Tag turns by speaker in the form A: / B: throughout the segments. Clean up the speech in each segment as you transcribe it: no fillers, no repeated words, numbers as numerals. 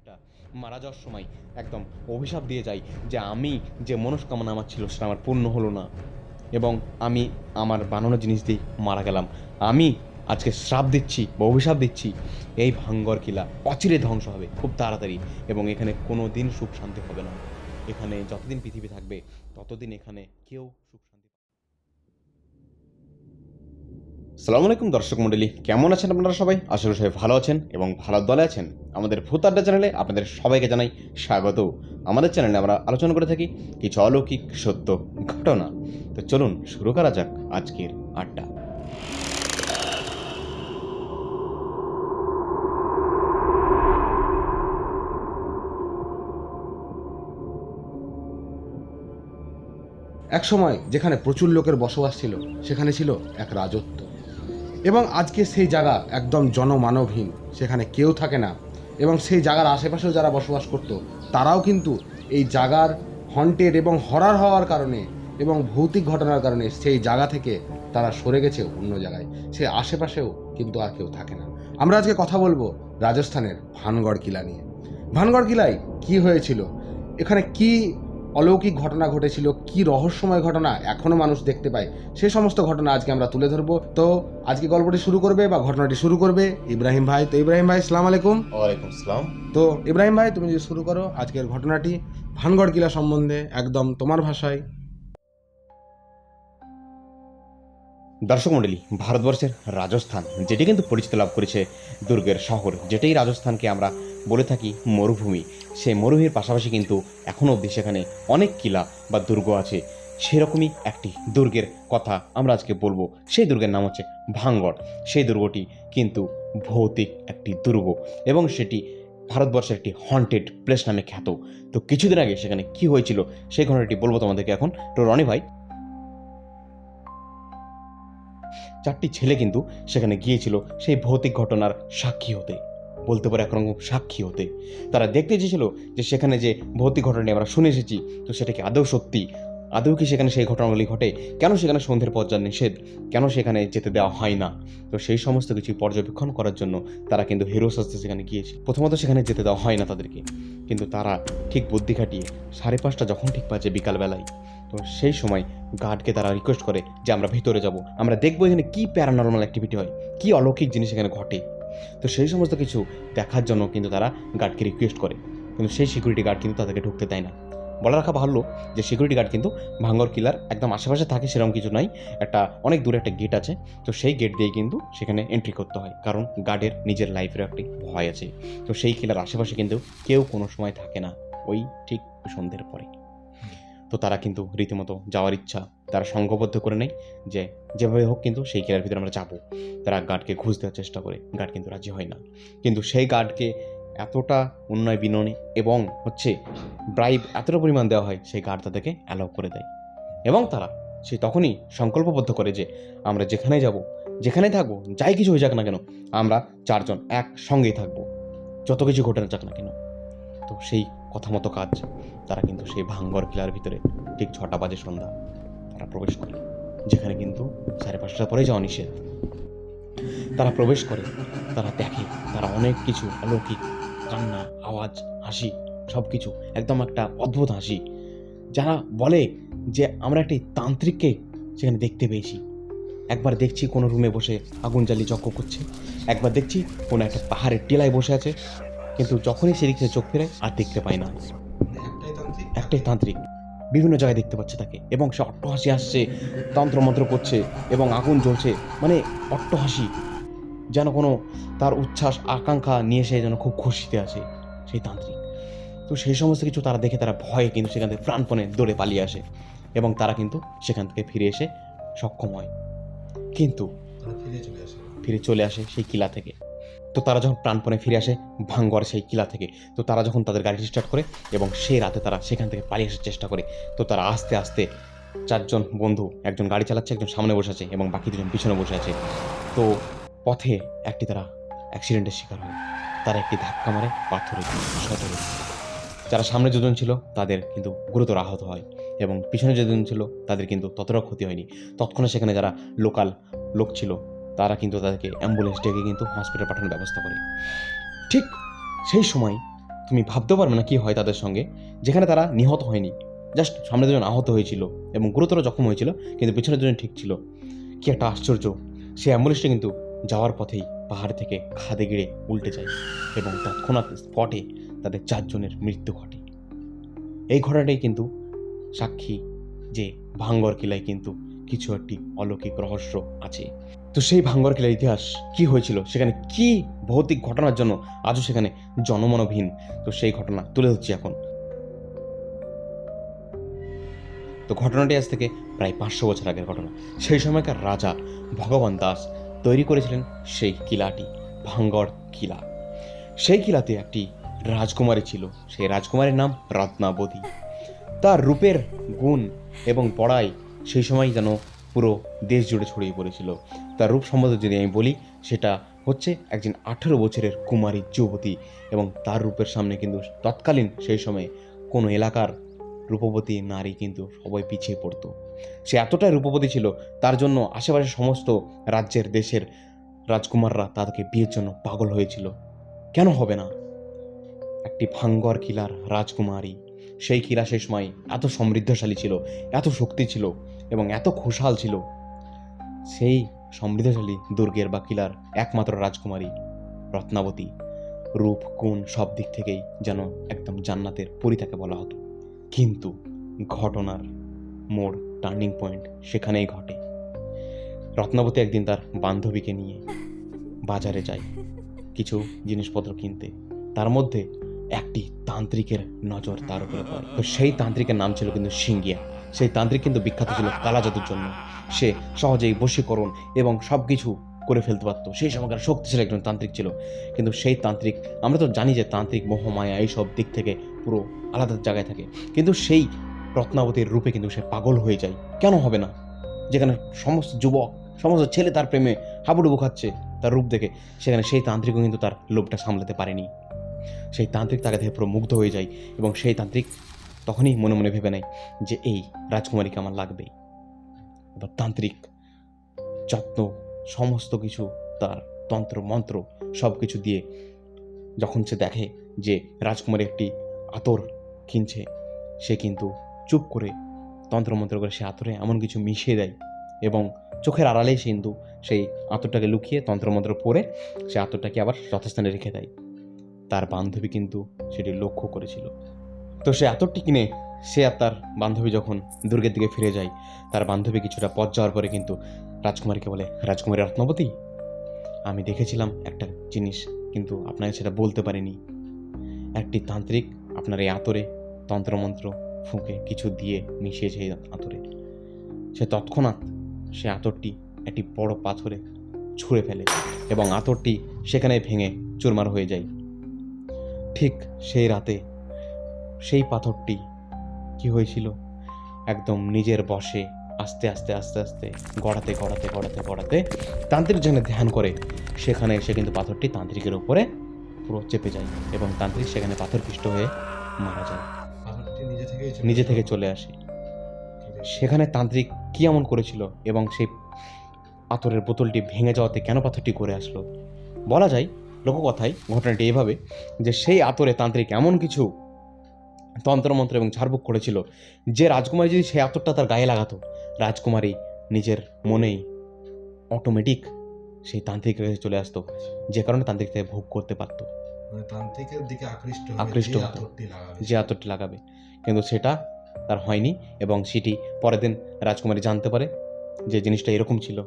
A: একটা মারা যাওয়ার সময় একদম অভিশাপ দিয়ে যায় যে আমি যে মনস্কামনা আমার ছিল সেটা আমার পূর্ণ হলো না এবং আমি আমার বানানো জিনিস দিয়ে মারা গেলাম। আমি আজকে শ্রাপ দিচ্ছি বা অভিশাপ দিচ্ছি, এই ভাঙ্গর কিলা অচিরে ধ্বংস হবে খুব তাড়াতাড়ি এবং এখানে কোনো দিন সুখ শান্তি হবে না। এখানে যতদিন পৃথিবী থাকবে ততদিন এখানে কেউ সুখ শান্তি। সালামু আলাইকুম দর্শক মণ্ডলী, কেমন আছেন আপনারা সবাই? আশা করি সবাই ভালো আছেন এবং ভালো দলে আছেন। আমাদের ভূত আড্ডা চ্যানেলে আপনাদের সবাইকে জানাই স্বাগত। আমাদের চ্যানেলে আমরা আলোচনা করে থাকি কিছু অলৌকিক সত্য ঘটনা। তো চলুন শুরু করা যাক আজকের আড্ডা।
B: এক সময় যেখানে প্রচুর লোকের বসবাস ছিল সেখানে ছিল এক রাজত্ব, এবং আজকে সেই জায়গা একদম জনমানবহীন, সেখানে কেউ থাকে না। এবং সেই জায়গার আশেপাশেও যারা বসবাস করত তারাও কিন্তু এই জায়গার হন্টেড এবং হরার হওয়ার কারণে এবং ভৌতিক ঘটনার কারণে সেই জায়গা থেকে তারা সরে গেছে অন্য জায়গায়। সে আশেপাশেও কিন্তু আর কেউ থাকে না। আমরা আজকে কথা বলবো রাজস্থানের ভানগড় কিলা নিয়ে। ভানগড় কিলায় কি হয়েছিল, এখানে কি অলৌকিক ঘটনা ঘটেছিল, কি রহস্যময় ঘটনা এখনও মানুষ দেখতে পায়, সে সমস্ত ঘটনা আজকে আমরা তুলে ধরবো। তো আজকে গল্পটি শুরু করবে বা ঘটনাটি শুরু করবে ইব্রাহিম ভাই। তো ইব্রাহিম ভাই, আসসালামু আলাইকুম।
A: ওয়ালাইকুম আসসালাম।
B: তো ইব্রাহিম ভাই, তুমি যদি শুরু করো আজকের ঘটনাটি ভানগড় কিলা সম্বন্ধে একদম তোমার ভাষায়।
A: দর্শক মণ্ডলী, ভারতবর্ষের রাজস্থান যেটি কিন্তু পরিচিত লাভ করেছে দুর্গের শহর, যেটাই রাজস্থানকে আমরা বলে থাকি মরুভূমি। সেই মরুভূমির পাশাপাশি কিন্তু এখনও অবধি সেখানে অনেক কিলা বা দুর্গ আছে। সেরকমই একটি দুর্গের কথা আমরা আজকে বলবো। সেই দুর্গের নাম হচ্ছে ভাঙ্গড়। সেই দুর্গটি কিন্তু ভৌতিক একটি দুর্গ এবং সেটি ভারতবর্ষের একটি হন্টেড প্লেস নামে খ্যাত। তো কিছুদিন আগে সেখানে কি হয়েছিল সেই ঘটনাটি বলবো তোমাদেরকে এখন। তো রনি ভাই, 4টি ছেলে কিন্তু সেখানে গিয়েছিল সেই ভৌতিক ঘটনার সাক্ষী হতে, বলতে পারে একরকম সাক্ষী হতে। তারা দেখতে চেয়েছিল যে সেখানে যে ভৌতিক ঘটনাটি আমরা শুনে এসেছি, তো সেটা কি আদৌ সত্যি, আদৌ কি সেখানে সেই ঘটনাগুলি ঘটে, কেন সেখানে সন্ধ্যের পর যা নিষেধ, কেন সেখানে যেতে দেওয়া হয় না। তো সেই সমস্ত কিছু পর্যবেক্ষণ করার জন্য তারা কিন্তু হিরো সাজতে সেখানে গিয়েছিল। প্রথমত সেখানে যেতে দেওয়া হয় না তাদেরকে, কিন্তু তারা ঠিক বুদ্ধি খাটিয়ে 5:30 যখন ঠিক বাজে বিকালবেলায়, তো সেই সময় গার্ডকে তারা রিকোয়েস্ট করে যে আমরা ভিতরে যাব, আমরা দেখবো এখানে কী প্যারানর্মাল অ্যাক্টিভিটি হয়, কী অলৌকিক জিনিস এখানে ঘটে। তো সেই সমস্ত কিছু দেখার জন্য কিন্তু তারা গার্ডকে রিকোয়েস্ট করে, কিন্তু সেই সিকিউরিটি গার্ড কিন্তু তাদেরকে ঢুকতে দেয় না। বলে রাখা ভালো যে সিকিউরিটি গার্ড কিন্তু ভাঙ্গর কিলার একদম আশেপাশে থাকে সেরকম কিছু নাই, একটা অনেক দূরে একটা গেট আছে। তো সেই গেট দিয়ে কিন্তু সেখানে এন্ট্রি করতে হয়, কারণ গার্ডের নিজের লাইফের একটি ভয় আছে। তো সেই কিলার আশেপাশে কিন্তু কেউ কোনো সময় থাকে না ওই ঠিক সন্ধ্যের পরে। তো তারা কিন্তু রীতিমতো যাওয়ার ইচ্ছা তারা সংঘবদ্ধ করে নেয় যে যেভাবে হোক কিন্তু সেই কিলার ভিতরে আমরা যাবো। তারা গার্ডকে ঘুষ দেওয়ার চেষ্টা করে, গার্ড কিন্তু রাজি হয় না। কিন্তু সেই গার্ডকে এতটা উন্নয় বিনয় এবং ব্রাইব এতটা পরিমাণ দেওয়া হয়, সেই গার্ড তাদেরকে অ্যালাউ করে দেয় এবং তারা সেই তখনই সংকল্পবদ্ধ করে যে আমরা যেখানে যাব, যেখানে থাকবো, যাই কিছু হয়ে যাক না কেন, আমরা 4 জন একসঙ্গেই থাকবো, যত কিছু ঘটে না যাক না কেন। তো সেই কথা মতো কাজ, তারা কিন্তু সেই ভাঙ্গর কিলার ভিতরে ঠিক 6টা বাজে সন্ধ্যা তারা প্রবেশ করে, যেখানে কিন্তু 5:30টার পরে যাওয়া নিষেধ। তারা প্রবেশ করে, তারা দেখে, তারা অনেক কিছু অলৌকিক কান্না, আওয়াজ, হাসি, সব কিছু একদম একটা অদ্ভুত হাসি। যারা বলে যে আমরা একটি তান্ত্রিককে সেখানে দেখতে পেয়েছি। একবার দেখছি কোনো রুমে বসে আগুন জ্বালিয়ে যজ্ঞ করছে, একবার দেখছি কোনো একটা পাহাড়ের টিলায় বসে আছে, কিন্তু যখনই সেদিক থেকে চোখ ফেরায় আর দেখতে পায় না। একটাই তান্ত্রিক বিভিন্ন জায়গায় দেখতে পাচ্ছে তাকে, এবং সে অট্টহাসি আসছে, তন্ত্রমন্ত্র করছে এবং আগুন জ্বলছে, মানে অট্টহাসি, যেন কোনো তার উচ্ছ্বাস আকাঙ্ক্ষা নিয়ে সে যেন খুব খুশিতে আছে সেই তান্ত্রিক। তো সেই সমস্ত কিছু তারা দেখে তারা ভয়ে কিন্তু সেখান থেকে প্রাণপণে দৌড়ে পালিয়ে আসে এবং তারা কিন্তু সেখান থেকে ফিরে এসে সক্ষম হয়, কিন্তু ফিরে চলে আসে সেই কিলা থেকে। তো তারা যখন প্রাণপণে ফিরে আসে ভাঙ্গর সেই কিলা থেকে, তো তারা যখন তাদের গাড়ি স্টার্ট করে এবং সেই রাতে তারা সেখান থেকে পালিয়ে আসার চেষ্টা করে, তো তারা আস্তে আস্তে 4 জন বন্ধু, একজন গাড়ি চালাচ্ছে, একজন সামনে বসে আছে এবং বাকি 2জন পিছনে বসে আছে। তো পথে একটি তারা অ্যাক্সিডেন্টের শিকার হয়, তারা একটি ধাক্কা মারে পাথরে সজোরে। যারা সামনে 2জন ছিল তাদের কিন্তু গুরুতর আহত হয় এবং পিছনে 2জন ছিল তাদের কিন্তু ততটা ক্ষতি হয়নি। তৎক্ষণাৎ সেখানে যারা লোকাল লোক ছিল তারা কিন্তু তাদেরকে অ্যাম্বুলেন্স ডেকে কিন্তু হসপিটাল পাঠানোর ব্যবস্থা করে। ঠিক সেই সময় তুমি ভাবতেও পারবে না কি হয় তাদের সঙ্গে, যেখানে তারা নিহত হয়নি, জাস্ট সামনে দুজন আহত হয়েছিল এবং গুরুতর জখম হয়েছিল, কিন্তু পিছনের দুজন ঠিক ছিল। কি একটা আশ্চর্য, সেই অ্যাম্বুলেন্সটা কিন্তু যাওয়ার পথেই পাহাড় থেকে খাদে গিয়ে উল্টে যায় এবং তৎক্ষণাৎ স্পটে তাদের 4 জনের মৃত্যু ঘটে। এই ঘটনাটাই কিন্তু সাক্ষী যে ভাঙ্গর কিলায় কিন্তু কিছু একটি অলৌকিক রহস্য আছে। তো সেই ভাঙ্গর কিলার ইতিহাস কি হয়েছিল, সেখানে কি ভৌতিক ঘটনার জন্য আজও সেখানে জনমনহীন, তো সেই ঘটনা তুলে ধরছি এখন। তো ঘটনাটি আজ থেকে প্রায় 500 বছর আগের ঘটনা। সেই সময়কার রাজা ভগবান দাস তৈরি করেছিলেন সেই কিলাটি, ভাঙ্গর কিলা। সেই কিলাতে একটি রাজকুমারী ছিল, সেই রাজকুমারীর নাম রত্নাবতী। তার রূপের গুণ এবং পড়াই সেই সময় যেন পুরো দেশ জুড়ে ছড়িয়ে পড়েছিল। তার রূপ সম্বন্ধে যদি আমি বলি, সেটা হচ্ছে একজন 18 বছরের কুমারী যুবতী, এবং তার রূপের সামনে কিন্তু তৎকালীন সেই সময়ে কোনো এলাকার রূপবতী নারী কিন্তু সবাই পিছিয়ে পড়তো। সে এতটাই রূপবতী ছিল, তার জন্য আশেপাশে সমস্ত রাজ্যের দেশের রাজকুমাররা তাদেরকে বিয়ের জন্য পাগল হয়েছিল। কেন হবে না? একটি ভাঙ্গর কিলার রাজকুমারী, সেই কিলা সেই সময় এত সমৃদ্ধশালী ছিল, এত শক্তি ছিল এবং এত খুশহাল ছিল। সেই সমৃদ্ধশালী দুর্গের বা কিলার একমাত্র রাজকুমারী রত্নাবতী, রূপ গুণ সব দিক থেকেই যেন একদম জান্নাতের পরী তাকে বলা হতো। কিন্তু ঘটনার মোড়, টার্নিং পয়েন্ট সেখানেই ঘটে। রত্নাবতী একদিন তার বান্ধবীকে নিয়ে বাজারে যায় কিছু জিনিসপত্র কিনতে। তার মধ্যে একটি তান্ত্রিকের নজর তার উপরে পড়ে। তো সেই তান্ত্রিকের নাম ছিল কিন্তু সিঙ্গিয়া। সেই তান্ত্রিক কিন্তু বিখ্যাত ছিল কালা জাদুর জন্য। সে সহজেই বশীকরণ এবং সব কিছু করে ফেলতে পারতো। সেই সময়কার শক্তিশালী একজন তান্ত্রিক ছিল। কিন্তু সেই তান্ত্রিক, আমরা তো জানি যে তান্ত্রিক মোহমায়া এইসব দিক থেকে পুরো আলাদা জায়গায় থাকে, কিন্তু সেই রত্নাবতীর রূপে কিন্তু সে পাগল হয়ে যায়। কেন হবে না? যেখানে সমস্ত যুবক, সমস্ত ছেলে তার প্রেমে হাবুডুবু খাচ্ছে তার রূপ দেখে, সেখানে সেই তান্ত্রিকও কিন্তু তার লোভটা সামলাতে পারেনি। সেই তান্ত্রিক তাকে দেখে পুরো মুগ্ধ হয়ে যায় এবং সেই তান্ত্রিক তখনই মনে মনে ভেবে নেয় যে এই রাজকুমারীকে আমার লাগবেই। এবার তান্ত্রিক যত্ন সমস্ত কিছু, তার তন্ত্র মন্ত্র সব কিছু দিয়ে যখন সে দেখে যে রাজকুমারী একটি আতর কিনছে, সে কিন্তু চুপ করে তন্ত্রমন্ত্র করে সে আতরে এমন কিছু মিশিয়ে দেয় এবং চোখের আড়ালেই সে কিন্তু সেই আতরটাকে লুকিয়ে তন্ত্রমন্ত্র পরে সে আতরটাকে আবার যথাস্থানে রেখে দেয়। তার বান্ধবী কিন্তু সেটি লক্ষ্য করেছিল। তো সে আতরটি কিনে সে আর তার বান্ধবী যখন দুর্গের দিকে ফিরে যায়, তার বান্ধবী কিছুটা পথ যাওয়ার পরে কিন্তু রাজকুমারীকে বলে, রাজকুমারী রত্নাবতী, আমি দেখেছিলাম একটা জিনিস, কিন্তু আপনাকে সেটা বলতে পারিনি। একটি তান্ত্রিক আপনার এই আতরে তন্ত্রমন্ত্র ফুঁকে কিছু দিয়ে মিশিয়েছে এই আতরে। সে তৎক্ষণাৎ সে আতরটি একটি বড় পাথরে ছুঁড়ে ফেলে এবং আতরটি সেখানে ভেঙে চুরমার হয়ে যায়। ঠিক সেই রাতে সেই পাথরটি কি হয়েছিল, একদম নিজের বশে আস্তে আস্তে আস্তে আস্তে গড়াতে গড়াতে গড়াতে গড়াতে তান্ত্রিক যেখানে ধ্যান করে সেখানে এসে কিন্তু পাথরটি তান্ত্রিকের উপরে পুরো চেপে যায় এবং তান্ত্রিক সেখানে পাথরপিষ্ট হয়ে মারা যায়, নিজে থেকে চলে আসে। সেখানে তান্ত্রিক কি এমন করেছিল এবং সেই পাথরের বোতলটি ভেঙে যাওয়াতে কেন পাথরটি করে আসলো? বলা যায় লোককথায় ঘটনাটি এইভাবে যে সেই আতরে তান্ত্রিক এমন কিছু তন্ত্রমন্ত্র এবং ঝাড়ফুঁক করেছিল যে রাজকুমারী যদি সেই আতরটা তার গায়ে লাগাতো, রাজকুমারী নিজের মনেই অটোমেটিক সেই তান্ত্রিকের কাছে চলে আসতো, যে কারণে তান্ত্রিক তাকে ভোগ করতে পারতো,
B: তান্ত্রিকের দিকে
A: আকৃষ্ট হতো যে আতরটি লাগাবে। কিন্তু সেটা তার হয়নি এবং সেটি পরের দিন রাজকুমারী জানতে পারে যে জিনিসটা এরকম ছিল।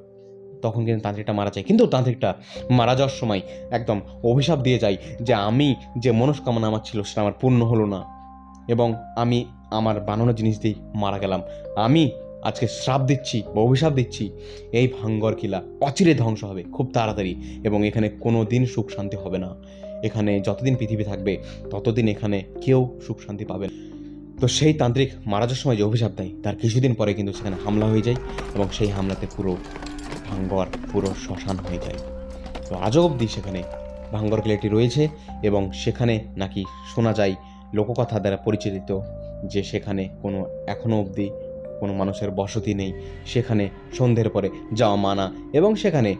A: তখন কিন্তু তান্ত্রিকটা মারা যায়। কিন্তু তান্ত্রিকটা মারা যাওয়ার সময় একদম অভিশাপ দিয়ে যায় যে আমি যে মনস্কামনা আমার ছিল সেটা আমার পূর্ণ হলো না এবং আমি আমার বানানো জিনিস দিয়েই মারা গেলাম। আমি আজকে শ্রাপ দিচ্ছি বা অভিশাপ দিচ্ছি, এই ভাঙ্গর কিলা অচিরে ধ্বংস হবে খুব তাড়াতাড়ি এবং এখানে কোনো দিন সুখ শান্তি হবে না। এখানে যতদিন পৃথিবী থাকবে ততদিন এখানে কেউ সুখ শান্তি পাবে না। তো সেই তান্ত্রিক মারা যাওয়ার সময় যে অভিশাপ দেয় তার কিছুদিন পরে কিন্তু সেখানে হামলা হয়ে যায় এবং সেই হামলাতে পুরো ভাঙ্গর পুরো শ্মশান হয়ে যায়। তো আজও অবধি সেখানে ভাঙ্গর কিলাটি রয়েছে এবং সেখানে নাকি শোনা যায় লোককথা দ্বারা পরিচালিত যে সেখানে কোনো এখনও অবধি কোনো মানুষের বসতি নেই, সেখানে সন্ধ্যের পরে যাওয়া মানা এবং সেখানে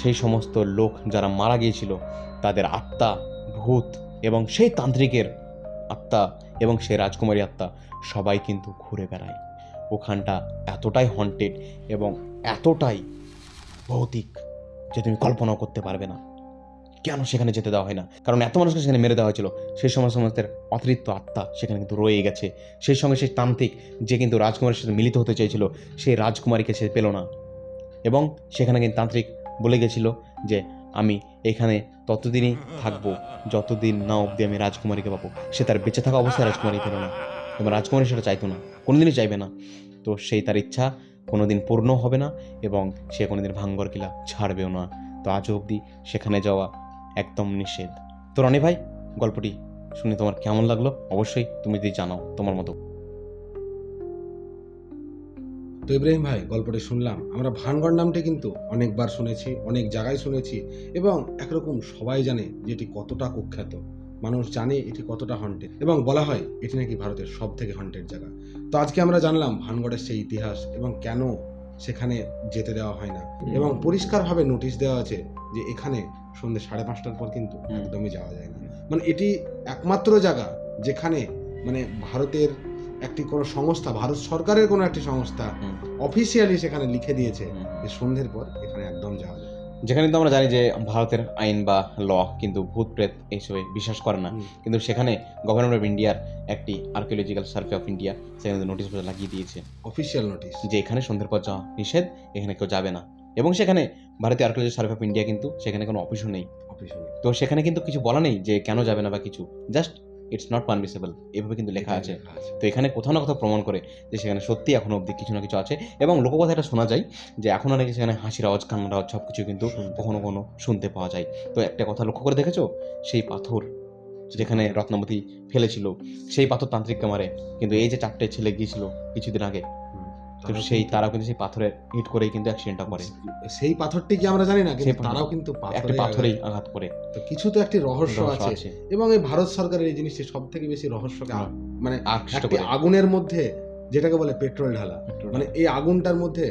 A: সেই সমস্ত লোক যারা মারা গিয়েছিল তাদের আত্মা, ভূত এবং সেই তান্ত্রিকের আত্মা এবং সেই রাজকুমারী আত্মা সবাই কিন্তু ঘুরে বেড়ায়। ওখানটা এতটাই হন্টেড এবং এতটাই ভৌতিক যে তুমি কল্পনাও করতে পারবে না। কেন সেখানে যেতে দেওয়া হয় না? কারণ এত মানুষকে সেখানে মেরে দেওয়া হয়েছিল। সেই সমস্ত অতিরিক্ত আত্মা সেখানে কিন্তু রয়ে গেছে। সেই সঙ্গে সেই তান্ত্রিক যে কিন্তু রাজকুমারীর সাথে মিলিত হতে চেয়েছিল, সেই রাজকুমারীকে সে পেল না। এবং সেখানে কিন্তু তান্ত্রিক বলে গেছিল যে আমি এখানে ততদিনই থাকবো যতদিন না অবধি আমি রাজকুমারীকে পাবো। সে তার বেঁচে থাকা অবস্থায় রাজকুমারী পেল না এবং রাজকুমারী সেটা চাইতো না, কোনোদিনই চাইবে না। তো সেই তার ইচ্ছা কোনোদিন পূর্ণ হবে না এবং সে কোনোদিন ভাঙ্গর কিলা ছাড়বেও না। তো আজও অবধি সেখানে যাওয়া একদম নিষেধ। তো রনি ভাই, গল্পটি শুনে তোমার কেমন লাগলো অবশ্যই তুমি যদি জানাও তোমার মতো।
B: তো ইব্রাহিম ভাই, গল্পটি শুনলাম। আমরা ভানগড় নামটি কিন্তু অনেকবার শুনেছি, অনেক জায়গায় শুনেছি এবং একরকম সবাই জানে যে এটি কতটা কুখ্যাত। মানুষ জানে এটি কতটা হন্টেড এবং বলা হয় এটি নাকি ভারতের সব থেকে হন্টেড জায়গা। তো আজকে আমরা জানলাম ভানগড়ের সেই ইতিহাস এবং কেন সেখানে যেতে দেওয়া হয় না এবং পরিষ্কারভাবে নোটিশ দেওয়া আছে যে এখানে সন্ধ্যে 5:30টার পর কিন্তু একদমই যাওয়া যায় না। মানে এটি একমাত্র জায়গা যেখানে মানে ভারতের একটি কোনো সংস্থা, ভারত সরকারের কোনো একটি সংস্থা অফিসিয়ালি সেখানে লিখে দিয়েছে যে সন্ধ্যের পর এখানে একদম যাওয়া যায়।
A: যেখানে কিন্তু আমরা জানি যে ভারতের আইন বা ল কিন্তু ভূত প্রেত এইসবে বিশ্বাস করে না, কিন্তু সেখানে গভর্নমেন্ট অফ ইন্ডিয়ার একটি আর্কিওলজিক্যাল সার্ভে অফ ইন্ডিয়া সেখানে নোটিশ বোর্ড লাগিয়ে দিয়েছে,
B: অফিসিয়াল নোটিশ,
A: যে এখানে সন্ধ্যের পর যাওয়া নিষেধ, এখানে কেউ যাবে না। এবং সেখানে ভারতীয় আর্কিওলজি সার্ভে অফ ইন্ডিয়া কিন্তু সেখানে কোনো অফিসও নেই। তো সেখানে কিন্তু কিছু বলা নেই যে কেন যাবে না বা কিছু, জাস্ট ইটস নট পারমিসেবল এভাবে কিন্তু লেখা আছে। তো এখানে কোথাও না কোথাও প্রমাণ করে যে সেখানে সত্যি এখনো অবধি কিছু না কিছু আছে। এবং লোককথা এটা শোনা যায় যে এখনও নাকি সেখানে হাসির আওয়াজ, কান্নার আওয়াজ সব কিছু কিন্তু কখনো কখনো শুনতে পাওয়া যায়। তো একটা কথা লক্ষ্য করে দেখেছো, সেই পাথর যেখানে রত্নাবতী ফেলেছিল, সেই পাথর তান্ত্রিককে মারে, কিন্তু এই যে 4টে ছেলে গিয়েছিল কিছুদিন আগে, তো সেই তারাও কিন্তু সেই পাথরে হিট করেই কিন্তু অ্যাক্সিডেন্টটা করে।
B: সেই পাথরটি কি আমরা জানি না, কিন্তু তারাও কিন্তু
A: একটা পাথরেই আঘাত করে।
B: তো কিছু তো একটি রহস্য আছে এবং এই ভারত সরকারের এই জিনিসটি সব থেকে বেশি রহস্যকে মানে একটি আগুনের মধ্যে যেটাকে বলে পেট্রোল ঢালা, মানে এই আগুনটার মধ্যে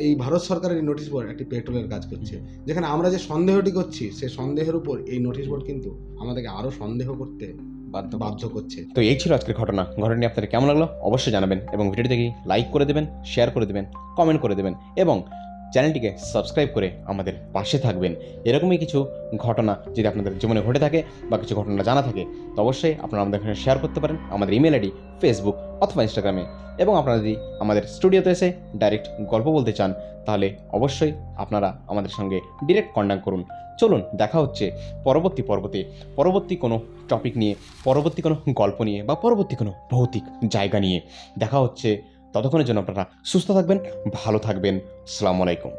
B: এই ভারত সরকারের এই নোটিশ বোর্ড একটি পেট্রোলের কাজ করছে। যেখানে আমরা যে সন্দেহটি করছি সেই সন্দেহের উপর এই নোটিশ বোর্ড কিন্তু আমাদেরকে আরো সন্দেহ করতে বাধ্য করছে।
A: তো এই ছিল আজকের ঘটনাটি আপনাদের কেমন লাগলো অবশ্যই জানাবেন এবং ভিডিওটি দেখি লাইক করে দেবেন, শেয়ার করে দেবেন, কমেন্ট করে দেবেন এবং চ্যানেলটিকে সাবস্ক্রাইব করে আমাদের পাশে থাকবেন। এরকমই কিছু ঘটনা যদি আপনাদের জীবনে ঘটে থাকে বা কিছু ঘটনা জানা থাকে তো অবশ্যই আপনারা আমাদের এখানে শেয়ার করতে পারেন আমাদের ইমেল আইডি, ফেসবুক অথবা ইনস্টাগ্রামে। এবং আপনারা যদি আমাদের স্টুডিওতে এসে ডাইরেক্ট গল্প বলতে চান তাহলে অবশ্যই আপনারা আমাদের সঙ্গে ডিরেক্ট কন্ট্যাক্ট করুন। চলুন দেখা হচ্ছে পরবর্তী কোনো টপিক নিয়ে, পরবর্তী কোনো গল্প নিয়ে বা পরবর্তী কোনো ভৌতিক জায়গা নিয়ে দেখা হচ্ছে। ততক্ষণের জন্য আপনারা সুস্থ থাকবেন, ভালো থাকবেন। আসসালামু আলাইকুম।